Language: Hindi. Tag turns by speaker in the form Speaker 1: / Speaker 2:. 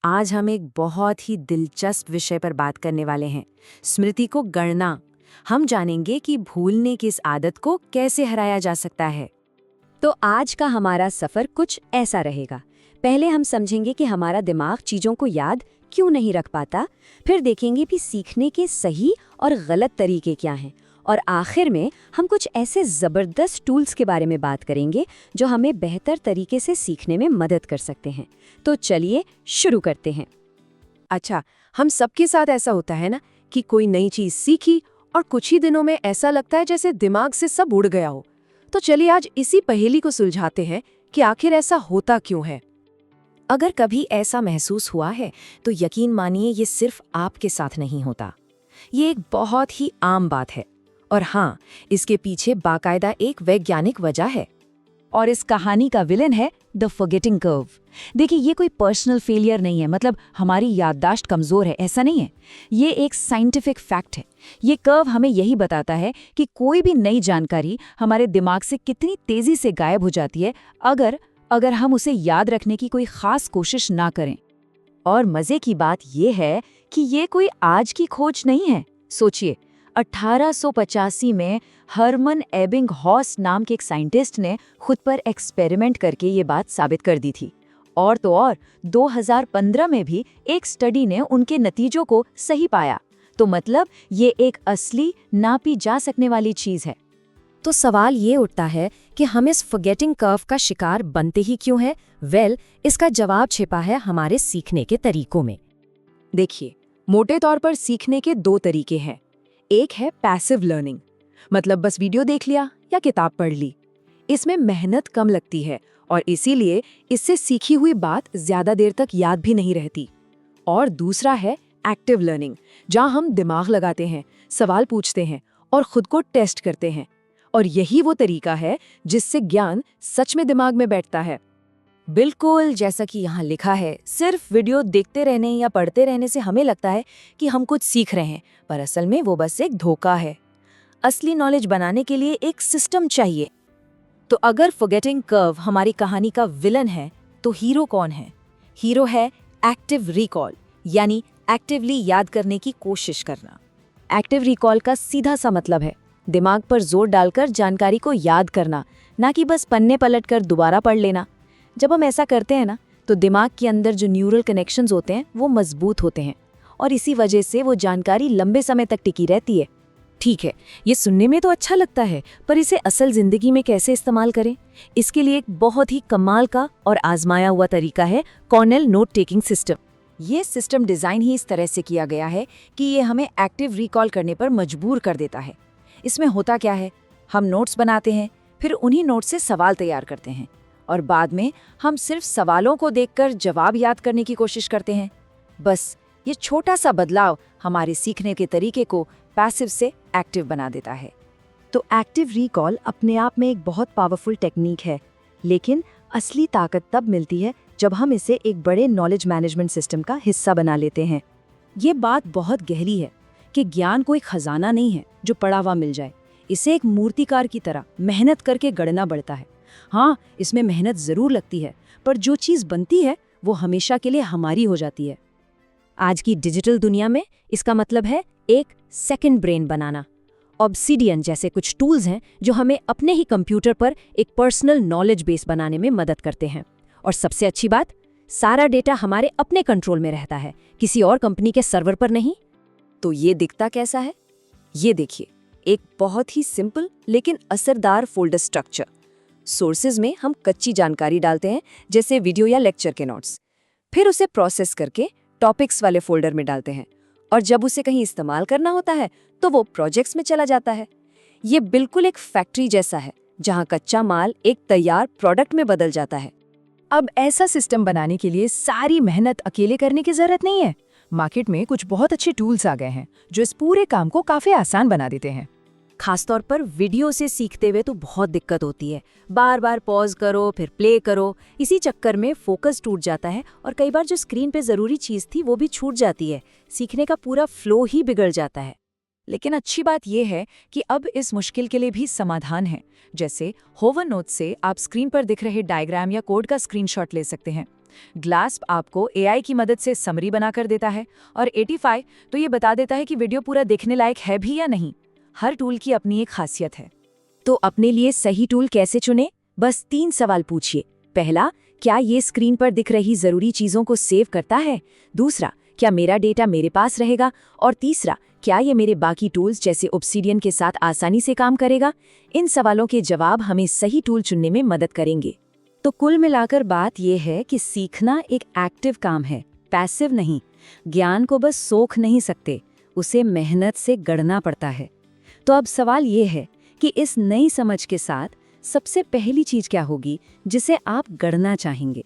Speaker 1: आज हम एक बहुत ही दिलचस्प विषय पर बात करने वाले हैं, स्मृति को गढ़ना। हम जानेंगे कि भूलने की इस आदत को कैसे हराया जा सकता है।
Speaker 2: तो आज का हमारा सफर कुछ ऐसा रहेगा। पहले हम समझेंगे कि हमारा दिमाग चीजों को याद क्यों नहीं रख पाता, फिर देखेंगे कि सीखने के सही और गलत तरीके क्या हैं, और आखिर में हम कुछ ऐसे जबरदस्त टूल्स के बारे में बात करेंगे जो हमें बेहतर तरीके से सीखने में मदद कर सकते हैं। तो चलिए शुरू करते हैं।
Speaker 1: अच्छा, हम सबके साथ ऐसा होता है ना कि कोई नई चीज सीखी और कुछ ही दिनों में ऐसा लगता है जैसे दिमाग से सब उड़ गया हो। तो चलिए आज इसी पहेली को सुलझाते हैं कि आखिर ऐसा होता क्यों है। अगर कभी ऐसा महसूस हुआ है तो यकीन मानिए ये सिर्फ आपके साथ नहीं होता। ये एक बहुत ही आम बात है और हाँ, इसके पीछे बाकायदा एक वैज्ञानिक वजह है।
Speaker 2: और इस कहानी का विलन है द फॉरगेटिंग कर्व। देखिए, ये कोई पर्सनल फेलियर नहीं है, मतलब हमारी याददाश्त कमजोर है, ऐसा नहीं है। ये एक साइंटिफिक फैक्ट है। ये कर्व हमें यही बताता है कि कोई भी नई जानकारी हमारे दिमाग से कितनी तेजी से गायब हो जाती है अगर हम उसे याद रखने की कोई खास कोशिश ना करें। और मजे की बात यह है कि ये कोई आज की खोज नहीं है। सोचिए, 1885 में हरमन एबिंगहॉस नाम के एक साइंटिस्ट ने खुद पर एक्सपेरिमेंट करके ये बात साबित कर दी थी। और तो और 2015 में भी एक स्टडी ने उनके नतीजों को सही पाया। तो मतलब ये एक असली नापी जा सकने वाली चीज है।
Speaker 1: तो सवाल ये उठता है कि हम इस फॉरगेटिंग कर्व का शिकार बनते ही क्यों हैं? इसका जवाब छिपा है हमारे सीखने के तरीकों में। देखिए, मोटे तौर पर सीखने के दो तरीके हैं। एक है पैसिव लर्निंग, मतलब बस वीडियो देख लिया या किताब पढ़ ली। इसमें मेहनत कम लगती है और इसीलिए इससे सीखी हुई बात ज्यादा देर तक याद भी नहीं रहती। और दूसरा है एक्टिव लर्निंग, जहां हम दिमाग लगाते हैं, सवाल पूछते हैं और खुद को टेस्ट करते हैं। और यही वो तरीका है जिससे ज्ञान सच में दिमाग में बैठता है। बिल्कुल जैसा कि यहाँ लिखा है, सिर्फ वीडियो देखते रहने या पढ़ते रहने से हमें लगता है कि हम कुछ सीख रहे हैं, पर असल में वो बस एक धोखा है। असली नॉलेज बनाने के लिए एक सिस्टम चाहिए। तो अगर फॉरगेटिंग कर्व हमारी कहानी का विलन है, तो हीरो कौन है? हीरो है एक्टिव रिकॉल, यानी एक्टिवली याद करने की कोशिश करना। एक्टिव रिकॉल का सीधा सा मतलब है दिमाग पर जोर डालकर जानकारी को याद करना, ना कि बस पन्ने पलटकर दोबारा पढ़ लेना। जब हम ऐसा करते हैं ना, तो दिमाग के अंदर जो न्यूरल कनेक्शंस होते हैं वो मजबूत होते हैं और इसी वजह से वो जानकारी लंबे समय तक टिकी रहती है। ठीक है, ये सुनने में तो अच्छा लगता है, पर इसे असल जिंदगी में कैसे इस्तेमाल करें? इसके लिए एक बहुत ही कमाल का और आजमाया हुआ तरीका है कॉर्नेल नोट टेकिंग सिस्टम। ये सिस्टम डिजाइन ही इस तरह से किया गया है कि ये हमें एक्टिव रिकॉल करने पर मजबूर कर देता है। इसमें होता क्या है, हम नोट्स बनाते हैं, फिर उन्हीं नोट्स से सवाल तैयार करते हैं और बाद में हम सिर्फ सवालों को देखकर जवाब याद करने की कोशिश करते हैं। बस ये छोटा सा बदलाव हमारे सीखने के तरीके को पैसिव से एक्टिव बना देता है। तो एक्टिव रिकॉल अपने आप में एक बहुत पावरफुल टेक्निक है, लेकिन असली ताकत तब मिलती है जब हम इसे एक बड़े नॉलेज मैनेजमेंट सिस्टम का हिस्सा बना लेते हैं। ये बात बहुत गहरी है कि ज्ञान कोई खजाना नहीं है जो पड़ा हुआ मिल जाए। इसे एक मूर्तिकार की तरह मेहनत करके गढ़ना पड़ता है। हाँ, इसमें मेहनत जरूर लगती है, पर जो चीज़ बनती है वो हमेशा के लिए हमारी हो जाती है। आज की डिजिटल दुनिया में इसका मतलब है एक सेकंड ब्रेन बनाना। ऑब्सिडियन जैसे कुछ टूल्स हैं जो हमें अपने ही कंप्यूटर पर एक पर्सनल नॉलेज बेस बनाने में मदद करते हैं। और सबसे अच्छी बात, सारा डेटा हमारे अपने कंट्रोल में रहता है, किसी और कंपनी के सर्वर पर नहीं। तो ये दिखता कैसा है? ये देखिए, एक बहुत ही सिंपल लेकिन असरदार फोल्डर स्ट्रक्चर। सोर्सेज में हम कच्ची जानकारी डालते हैं, जैसे वीडियो या लेक्चर के नोट्स। फिर उसे प्रोसेस करके टॉपिक्स वाले फोल्डर में डालते हैं और जब उसे कहीं इस्तेमाल करना होता है तो वो प्रोजेक्ट्स में चला जाता है। ये बिल्कुल एक फैक्ट्री जैसा है जहां कच्चा माल एक तैयार प्रोडक्ट में बदल जाता है।
Speaker 3: अब ऐसा सिस्टम बनाने के लिए सारी मेहनत अकेले करने की जरूरत नहीं है। मार्केट में कुछ बहुत अच्छे टूल्स आ गए हैं जो इस पूरे काम को काफी आसान बना देते हैं।
Speaker 1: खासतौर पर वीडियो से सीखते हुए तो बहुत दिक्कत होती है। बार बार पॉज करो, फिर प्ले करो। इसी चक्कर में फोकस टूट जाता है और कई बार जो स्क्रीन पे ज़रूरी चीज़ थी वो भी छूट जाती है। सीखने का पूरा फ्लो ही बिगड़ जाता है।
Speaker 3: लेकिन अच्छी बात यह है कि अब इस मुश्किल के लिए भी समाधान है। जैसे होवर नोट्स से आप स्क्रीन पर दिख रहे डायग्राम या कोड का स्क्रीनशॉट ले सकते हैं।
Speaker 2: ग्लास्प आपको AI की मदद से समरी बनाकर देता है और 85 तो ये बता देता है कि वीडियो पूरा देखने लायक है भी या नहीं। हर टूल की अपनी एक खासियत है।
Speaker 1: तो अपने लिए सही टूल कैसे चुने? बस 3 सवाल पूछिए। पहला, क्या ये स्क्रीन पर दिख रही जरूरी चीजों को सेव करता है? दूसरा, क्या मेरा डेटा मेरे पास रहेगा? और तीसरा, क्या ये मेरे बाकी टूल्स जैसे ऑब्सीडियन के साथ आसानी से काम करेगा? इन सवालों के जवाब हमें सही टूल चुनने में मदद करेंगे। तो कुल मिलाकर बात यह है कि सीखना एक एक्टिव काम है, पैसिव नहीं। ज्ञान को बस सोख नहीं सकते, उसे मेहनत से गढ़ना पड़ता है। तो अब सवाल ये है कि इस नई समझ के साथ सबसे पहली चीज क्या होगी जिसे आप गढ़ना चाहेंगे?